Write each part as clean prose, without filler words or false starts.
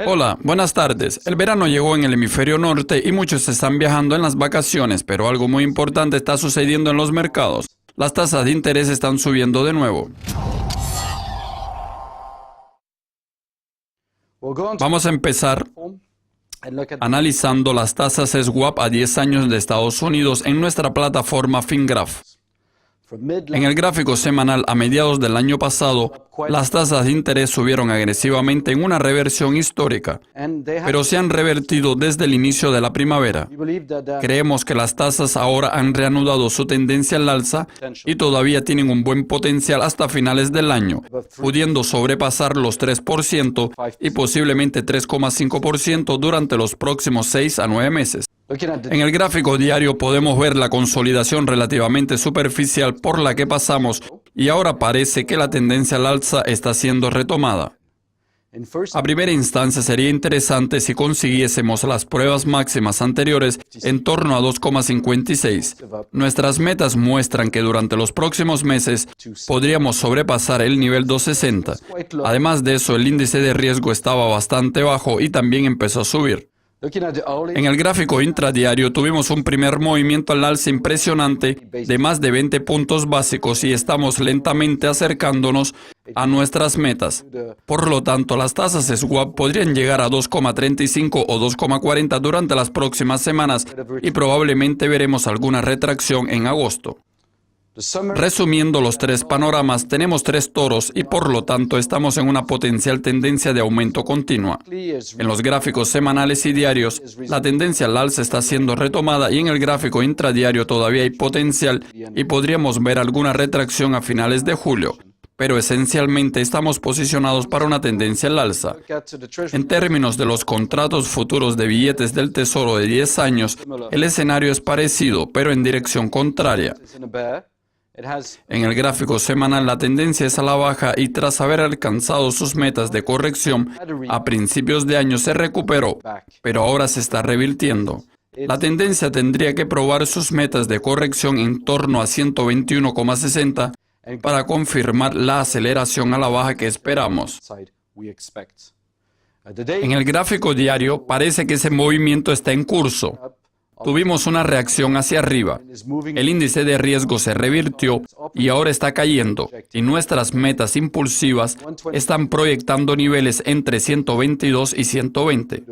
Hola, buenas tardes. El verano llegó en el hemisferio norte y muchos están viajando en las vacaciones, pero algo muy importante está sucediendo en los mercados. Las tasas de interés están subiendo de nuevo. Vamos a empezar analizando las tasas swap a 10 años de Estados Unidos en nuestra plataforma FinGraph. En el gráfico semanal a mediados del año pasado, las tasas de interés subieron agresivamente en una reversión histórica, pero se han revertido desde el inicio de la primavera. Creemos que las tasas ahora han reanudado su tendencia al alza y todavía tienen un buen potencial hasta finales del año, pudiendo sobrepasar los 3% y posiblemente 3,5% durante los próximos 6 a 9 meses. En el gráfico diario podemos ver la consolidación relativamente superficial por la que pasamos y ahora parece que la tendencia al alza está siendo retomada. A primera instancia sería interesante si consiguiésemos las pruebas máximas anteriores en torno a 2,56. Nuestras metas muestran que durante los próximos meses podríamos sobrepasar el nivel 260. Además de eso, el índice de riesgo estaba bastante bajo y también empezó a subir. En el gráfico intradiario tuvimos un primer movimiento al alza impresionante de más de 20 puntos básicos y estamos lentamente acercándonos a nuestras metas. Por lo tanto, las tasas swap podrían llegar a 2,35 o 2,40 durante las próximas semanas y probablemente veremos alguna retracción en agosto. Resumiendo los tres panoramas, tenemos tres toros y por lo tanto estamos en una potencial tendencia de aumento continua. En los gráficos semanales y diarios, la tendencia al alza está siendo retomada y en el gráfico intradiario todavía hay potencial y podríamos ver alguna retracción a finales de julio. Pero esencialmente estamos posicionados para una tendencia al alza. En términos de los contratos futuros de billetes del Tesoro de 10 años, el escenario es parecido, pero en dirección contraria. En el gráfico semanal la tendencia es a la baja y tras haber alcanzado sus metas de corrección a principios de año se recuperó, pero ahora se está revirtiendo. La tendencia tendría que probar sus metas de corrección en torno a 121,60 para confirmar la aceleración a la baja que esperamos. En el gráfico diario parece que ese movimiento está en curso. Tuvimos una reacción hacia arriba. El índice de riesgo se revirtió y ahora está cayendo. Y nuestras metas impulsivas están proyectando niveles entre 122 y 120.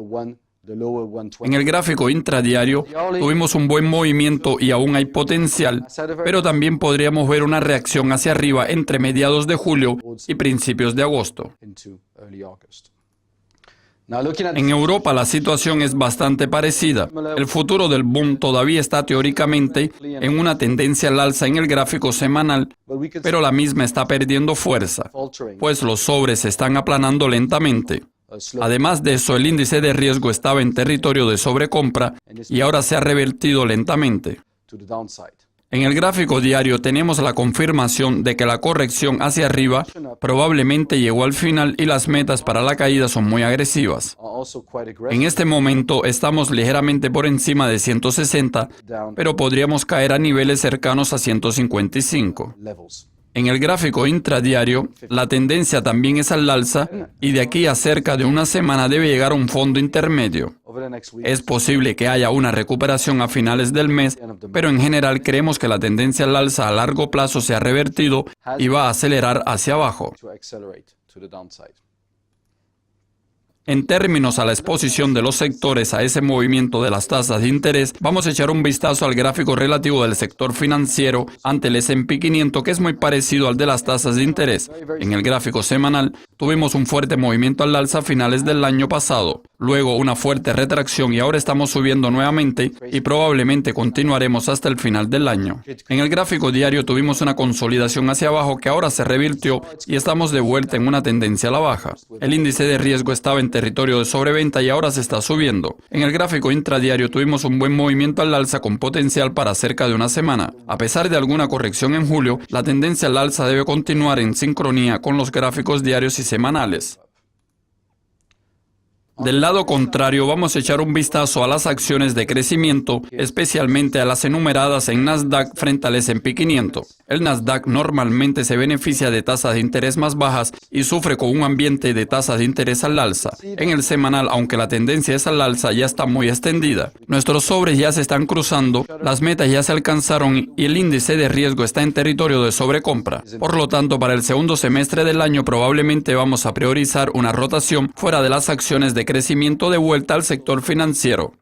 En el gráfico intradiario tuvimos un buen movimiento y aún hay potencial, pero también podríamos ver una reacción hacia arriba entre mediados de julio y principios de agosto. En Europa la situación es bastante parecida. El futuro del boom todavía está teóricamente en una tendencia al alza en el gráfico semanal, pero la misma está perdiendo fuerza, pues los sobres se están aplanando lentamente. Además de eso, el índice de riesgo estaba en territorio de sobrecompra y ahora se ha revertido lentamente. En el gráfico diario tenemos la confirmación de que la corrección hacia arriba probablemente llegó al final y las metas para la caída son muy agresivas. En este momento estamos ligeramente por encima de 160, pero podríamos caer a niveles cercanos a 155. En el gráfico intradiario, la tendencia también es al alza y de aquí a cerca de una semana debe llegar a un fondo intermedio. Es posible que haya una recuperación a finales del mes, pero en general creemos que la tendencia al alza a largo plazo se ha revertido y va a acelerar hacia abajo. En términos a la exposición de los sectores a ese movimiento de las tasas de interés, vamos a echar un vistazo al gráfico relativo del sector financiero ante el S&P 500, que es muy parecido al de las tasas de interés. En el gráfico semanal, tuvimos un fuerte movimiento al alza a finales del año pasado, luego una fuerte retracción y ahora estamos subiendo nuevamente y probablemente continuaremos hasta el final del año. En el gráfico diario tuvimos una consolidación hacia abajo que ahora se revirtió y estamos de vuelta en una tendencia a la baja. El índice de riesgo estaba en territorio de sobreventa y ahora se está subiendo. En el gráfico intradiario tuvimos un buen movimiento al alza con potencial para cerca de una semana. A pesar de alguna corrección en julio, la tendencia al alza debe continuar en sincronía con los gráficos diarios y semanales. Del lado contrario, vamos a echar un vistazo a las acciones de crecimiento, especialmente a las enumeradas en Nasdaq frente al S&P 500. El Nasdaq normalmente se beneficia de tasas de interés más bajas y sufre con un ambiente de tasas de interés al alza. En el semanal, aunque la tendencia es al alza, ya está muy extendida. Nuestros sobres ya se están cruzando, las metas ya se alcanzaron y el índice de riesgo está en territorio de sobrecompra. Por lo tanto, para el segundo semestre del año probablemente vamos a priorizar una rotación fuera de las acciones de crecimiento de vuelta al sector financiero.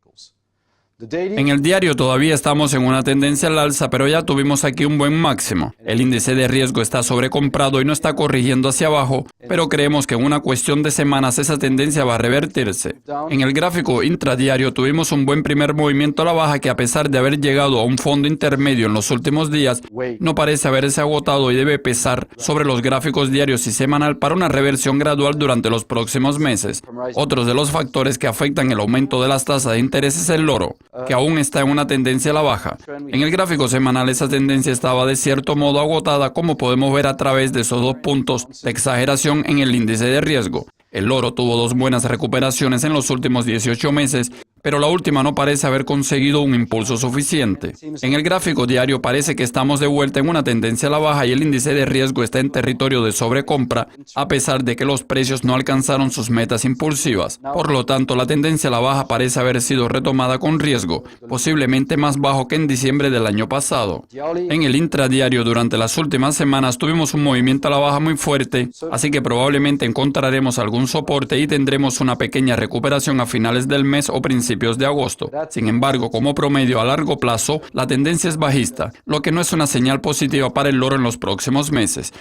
En el diario todavía estamos en una tendencia al alza, pero ya tuvimos aquí un buen máximo. El índice de riesgo está sobrecomprado y no está corrigiendo hacia abajo, pero creemos que en una cuestión de semanas esa tendencia va a revertirse. En el gráfico intradiario tuvimos un buen primer movimiento a la baja que, a pesar de haber llegado a un fondo intermedio en los últimos días, no parece haberse agotado y debe pesar sobre los gráficos diarios y semanal para una reversión gradual durante los próximos meses. Otros de los factores que afectan el aumento de las tasas de interés es el oro, que aún está en una tendencia a la baja. En el gráfico semanal esa tendencia estaba de cierto modo agotada, como podemos ver a través de esos 2 puntos de exageración en el índice de riesgo. El oro tuvo 2 buenas recuperaciones en los últimos 18 meses, pero la última no parece haber conseguido un impulso suficiente. En el gráfico diario parece que estamos de vuelta en una tendencia a la baja y el índice de riesgo está en territorio de sobrecompra, a pesar de que los precios no alcanzaron sus metas impulsivas. Por lo tanto, la tendencia a la baja parece haber sido retomada con riesgo, posiblemente más bajo que en diciembre del año pasado. En el intradiario, durante las últimas semanas tuvimos un movimiento a la baja muy fuerte, así que probablemente encontraremos algún soporte y tendremos una pequeña recuperación a finales del mes o principios de agosto. Sin embargo, como promedio a largo plazo, la tendencia es bajista, lo que no es una señal positiva para el oro en los próximos meses.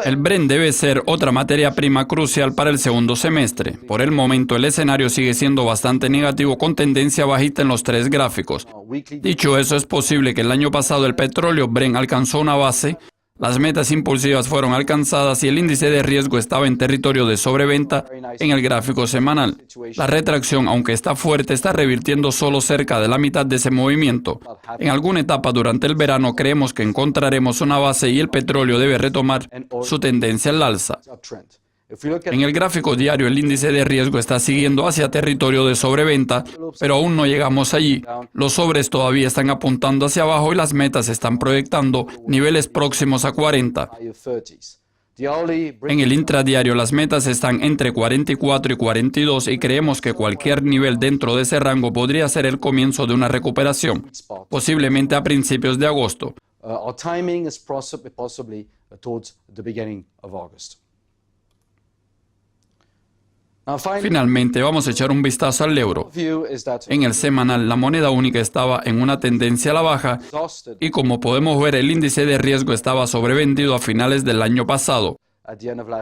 El Brent debe ser otra materia prima crucial para el segundo semestre. Por el momento, el escenario sigue siendo bastante negativo con tendencia bajista en los 3 gráficos. Dicho eso, es posible que el año pasado el petróleo Brent alcanzó una base, las metas impulsivas fueron alcanzadas y el índice de riesgo estaba en territorio de sobreventa en el gráfico semanal. La retracción, aunque está fuerte, está revirtiendo solo cerca de la mitad de ese movimiento. En alguna etapa durante el verano creemos que encontraremos una base y el petróleo debe retomar su tendencia al alza. En el gráfico diario, el índice de riesgo está siguiendo hacia territorio de sobreventa, pero aún no llegamos allí. Los sobres todavía están apuntando hacia abajo y las metas están proyectando niveles próximos a 40. En el intradiario, las metas están entre 44 y 42 y creemos que cualquier nivel dentro de ese rango podría ser el comienzo de una recuperación, posiblemente a principios de agosto. Finalmente, vamos a echar un vistazo al euro. En el semanal, la moneda única estaba en una tendencia a la baja y, como podemos ver, el índice de riesgo estaba sobrevendido a finales del año pasado.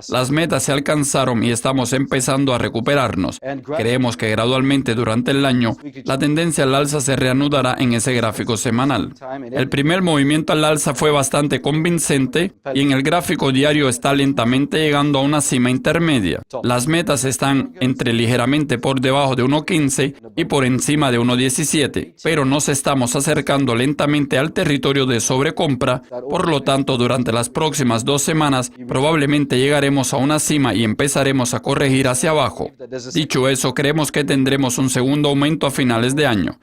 Las metas se alcanzaron y estamos empezando a recuperarnos. Creemos que gradualmente durante el año, la tendencia al alza se reanudará en ese gráfico semanal. El primer movimiento al alza fue bastante convincente y en el gráfico diario está lentamente llegando a una cima intermedia. Las metas están entre ligeramente por debajo de 1.15 y por encima de 1.17, pero nos estamos acercando lentamente al territorio de sobrecompra. Por lo tanto, durante las próximas 2 semanas, probablemente llegaremos a una cima y empezaremos a corregir hacia abajo. Dicho eso, creemos que tendremos un segundo aumento a finales de año.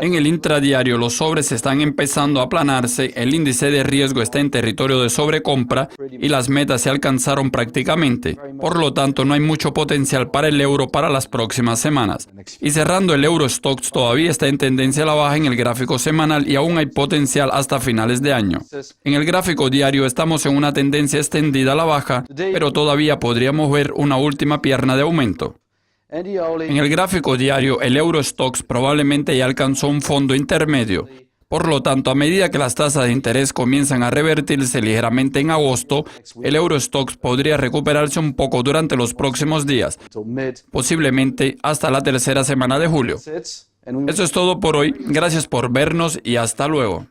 En el intradiario, los sobres están empezando a aplanarse, el índice de riesgo está en territorio de sobrecompra y las metas se alcanzaron prácticamente. Por lo tanto, no hay mucho potencial para el euro para las próximas semanas. Y cerrando, el Euro Stoxx todavía está en tendencia a la baja en el gráfico semanal y aún hay potencial hasta finales de año. En el gráfico diario estamos en una tendencia extendida a la baja, pero todavía podríamos ver una última pierna de aumento. En el gráfico diario, el Euro Stoxx probablemente ya alcanzó un fondo intermedio. Por lo tanto, a medida que las tasas de interés comienzan a revertirse ligeramente en agosto, el Euro Stoxx podría recuperarse un poco durante los próximos días, posiblemente hasta la tercera semana de julio. Eso es todo por hoy. Gracias por vernos y hasta luego.